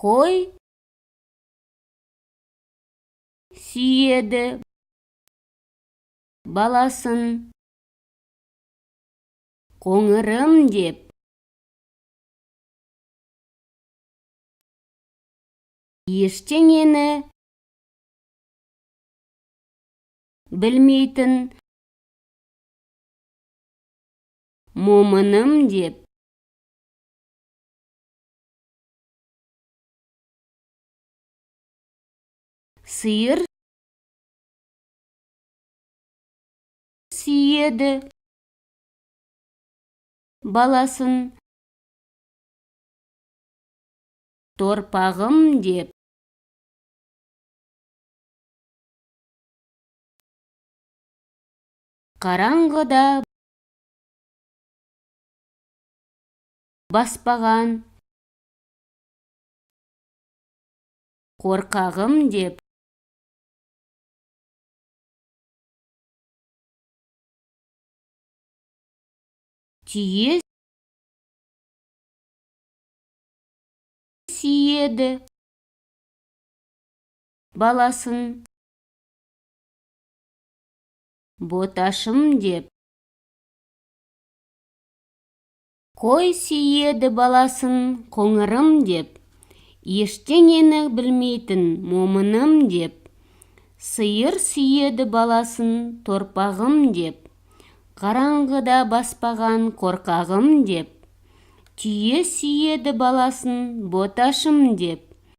Қой сүйеді баласын, қоңырым деп. Ештеңені білмейтін момыным деп. Сиыр сүйеді баласын, торпағым деп. Қараңғыда баспаған қорқағым деп. Түйе сүйеді баласын, боташым деп. Қой сүйеді баласын, қоңырым деп. Ештеңені білмейтін момыным деп. Сиыр сүйеді баласын, торпағым деп. Қараңғыда баспаған қорқағым деп. Түйе сүйеді баласын, боташым деп.